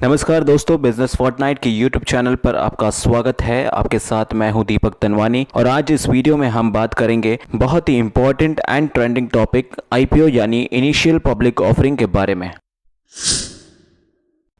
नमस्कार दोस्तों, business Fortnite के यूट्यूब चैनल पर आपका स्वागत है। आपके साथ मैं हूं दीपक तनवानी और आज इस वीडियो में हम बात करेंगे बहुत ही important and trending topic IPO यानी इनिशियल पब्लिक ऑफरिंग के बारे में।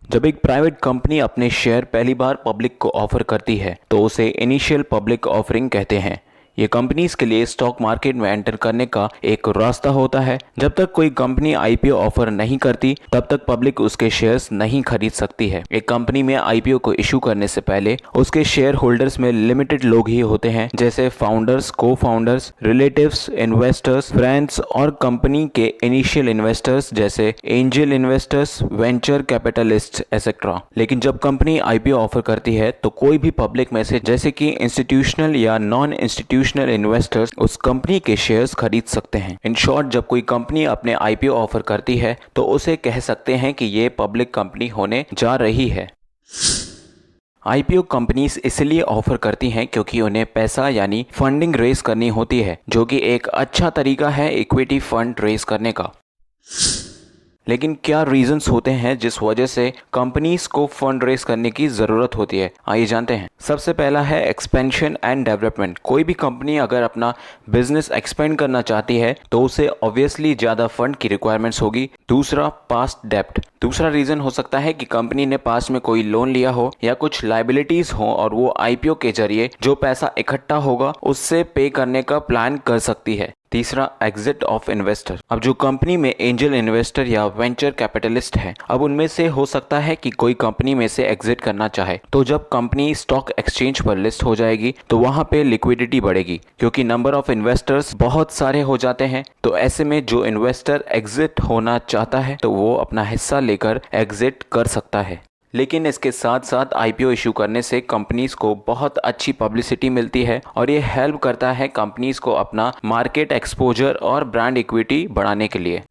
जब एक प्राइवेट कंपनी अपने शेयर पहली बार पब्लिक को ऑफर करती है तो उसे इनिशियल पब्लिक ऑफरिंग कहते हैं। ये कंपनीज के लिए स्टॉक मार्केट में एंटर करने का एक रास्ता होता है। जब तक कोई कंपनी आईपीओ ऑफर नहीं करती तब तक पब्लिक उसके शेयर्स नहीं खरीद सकती है। एक कंपनी में आईपीओ को इशू करने से पहले उसके शेयर होल्डर्स में लिमिटेड लोग ही होते हैं, जैसे फाउंडर्स, को फाउंडर्स, रिलेटिव्स, इन्वेस्टर्स, फ्रेंड्स और कंपनी के इनिशियल इन्वेस्टर्स जैसे angel investors, venture capitalist etcetera. लेकिन जब कंपनी आईपीओ ऑफर करती है तो कोई भी पब्लिक में से जैसे कि इंस्टीट्यूशनल या नॉन इंस्टीट्यूशनल इन्वेस्टर्स उस कंपनी के शेयर्स खरीद सकते हैं। इन शॉर्ट, जब कोई कंपनी अपने आईपीओ ऑफर करती है तो उसे कह सकते हैं कि ये पब्लिक कंपनी होने जा रही है। आईपीओ कंपनीज इसलिए ऑफर करती हैं क्योंकि उन्हें पैसा यानी फंडिंग रेज करनी होती है, जो कि एक अच्छा तरीका है इक्विटी फंड रेज करने का। लेकिन क्या रीजंस होते हैं जिस वजह से कंपनीज को फंड रेज करने की जरूरत होती है, आइए जानते हैं। सबसे पहला है एक्सपेंशन एंड डेवलपमेंट। कोई भी कंपनी अगर अपना बिजनेस एक्सपेंड करना चाहती है तो उसे ऑब्वियसली ज्यादा फंड की रिक्वायरमेंट्स होगी। दूसरा, पास्ट डेब्ट। दूसरा रीजन हो सकता है कि कंपनी ने पास्ट में कोई लोन लिया हो या कुछ लायबिलिटीज हो और वो आईपीओ के जरिए जो पैसा इकट्ठा होगा उससे पे करने का प्लान कर सकती है। तीसरा, एग्जिट ऑफ इन्वेस्टर। अब जो कंपनी में एंजल इन्वेस्टर या वेंचर कैपिटलिस्ट है, अब उनमें से हो सकता है कि कोई कंपनी में से एग्जिट करना चाहे, तो जब कंपनी स्टॉक एक्सचेंज पर लिस्ट हो जाएगी तो वहां पे लिक्विडिटी बढ़ेगी क्योंकि नंबर ऑफ इन्वेस्टर्स बहुत सारे हो जाते हैं। तो ऐसे में जो इन्वेस्टर एग्जिट होना चाहता है तो वो अपना हिस्सा लेकर एग्जिट कर सकता है। लेकिन इसके साथ साथ आईपीओ इशू करने से कंपनीज को बहुत अच्छी पब्लिसिटी मिलती है और ये हेल्प करता है कंपनीज को अपना मार्केट एक्सपोजर और ब्रांड इक्विटी बढ़ाने के लिए।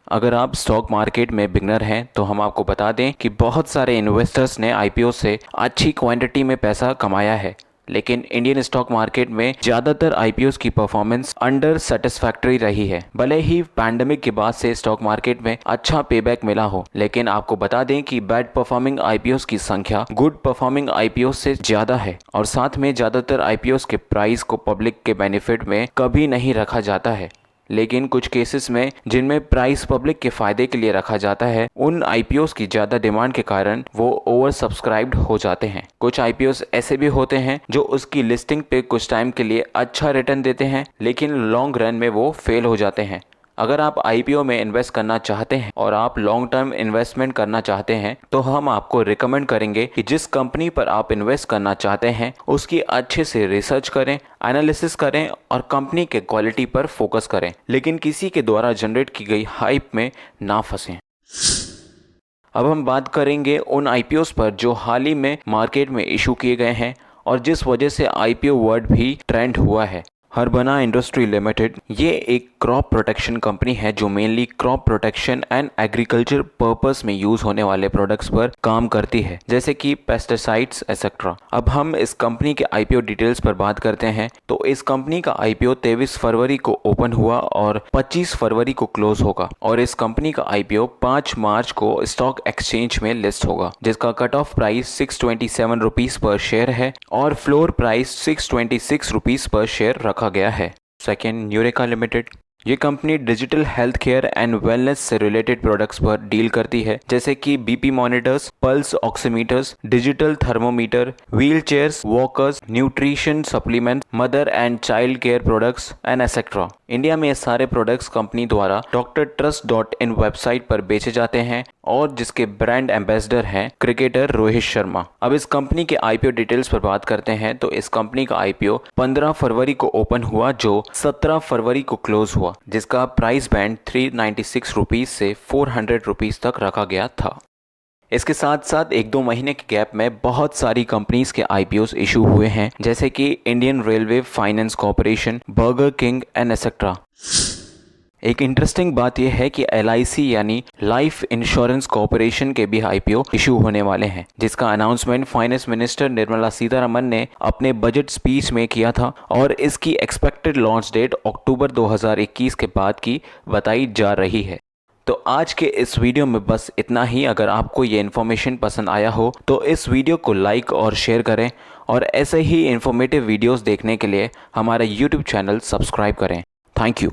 अगर आप स्टॉक मार्केट में बिगनर हैं तो हम आपको बता दें कि बहुत सारे इन्वेस्टर्स ने आईपीओ से अच्छी क्वांटिटी में पैसा कमाया है, लेकिन इंडियन स्टॉक मार्केट में ज्यादातर आईपीओस की परफॉर्मेंस अंडर सेटिस्फैक्टरी रही है। भले ही पैंडेमिक के बाद से स्टॉक मार्केट में अच्छा पेबैक मिला हो, लेकिन आपको बता दें कि बैड परफॉर्मिंग आईपीओस की संख्या गुड परफॉर्मिंग आईपीओस से ज्यादा है और साथ में ज्यादातर आईपीओस के प्राइस को पब्लिक के बेनिफिट में कभी नहीं रखा जाता है। लेकिन कुछ केसेस में जिनमें प्राइस पब्लिक के फायदे के लिए रखा जाता है, उन आईपीओस की ज्यादा डिमांड के कारण वो ओवर सब्सक्राइब्ड हो जाते हैं। कुछ आईपीओस ऐसे भी होते हैं जो उसकी लिस्टिंग पे कुछ टाइम के लिए अच्छा रिटर्न देते हैं, लेकिन लॉन्ग रन में वो फेल हो जाते हैं। अगर आप आईपीओ में इन्वेस्ट करना चाहते हैं और आप लॉन्ग टर्म इन्वेस्टमेंट करना चाहते हैं तो हम आपको रिकमेंड करेंगे कि जिस कंपनी पर आप इन्वेस्ट करना चाहते हैं उसकी अच्छे से रिसर्च करें, एनालिसिस करें और कंपनी के क्वालिटी पर फोकस करें, लेकिन किसी के द्वारा जनरेट की गई हाइप में ना फंसें। अब हम बात करेंगे उन आईपीओस पर जो हाल ही में मार्केट में इशू किए गए हैं और जिस वजह से आईपीओ वर्ड भी ट्रेंड हुआ है। हर्बना इंडस्ट्री लिमिटेड ये एक क्रॉप प्रोटेक्शन कंपनी है जो mainly crop protection and agriculture purpose में यूज होने वाले प्रोडक्ट्स पर काम करती है, जैसे कि पेस्टिसाइड्स एक्सेट्रा। अब हम इस कंपनी के आईपीओ डिटेल्स पर बात करते हैं तो इस कंपनी का आईपीओ 23 फरवरी को ओपन हुआ और 25 फरवरी को क्लोज होगा और इस कंपनी का आईपीओ 5 मार्च को स्टॉक एक्सचेंज में लिस्ट होगा, जिसका कट ऑफ प्राइस 627 रुपीज पर शेयर है और फ्लोर प्राइस 626 रुपीज पर शेयर रखा गया है। Second, Nureca limited. ये company digital health care and wellness से रिलेटेड प्रोडक्ट्स पर डील करती है, जैसे कि BP monitors, pulse oximeters, digital thermometer, wheel chairs, walkers, nutrition supplement, mother and child care products and etcetera. India में ये सारे प्रोडक्ट्स कंपनी द्वारा drtrust.in वेबसाइट पर बेचे जाते हैं और जिसके ब्रांड एम्बेसडर हैं क्रिकेटर रोहित शर्मा। अब इस कंपनी के आईपीओ डिटेल्स पर बात करते हैं तो इस कंपनी का आईपीओ 15 फरवरी को ओपन हुआ जो 17 फरवरी को क्लोज हुआ, जिसका प्राइस बैंड 396 रुपीज से 400 रुपीज तक रखा गया था। इसके साथ साथ 1-2 महीने के गैप में बहुत सारी कंपनीज के आईपीओस इशू हुए हैं, जैसे कि Indian railway finance corporation, burger king and etcetera. एक इंटरेस्टिंग बात यह है कि LIC यानी लाइफ इंश्योरेंस कॉर्पोरेशन के भी आईपीओ इशू होने वाले हैं, जिसका announcement finance minister Nirmala Sitharaman ने अपने बजट स्पीच में किया था और इसकी एक्सपेक्टेड लॉन्च डेट अक्टूबर 2021 के बाद की बताई जा रही है। तो आज के इस वीडियो में बस इतना ही। अगर आपको ये इन्फॉर्मेशन पसंद आया हो तो इस वीडियो को लाइक और शेयर करें और ऐसे ही इन्फॉर्मेटिव वीडियोस देखने के लिए हमारा यूट्यूब चैनल सब्सक्राइब करें। Thank you.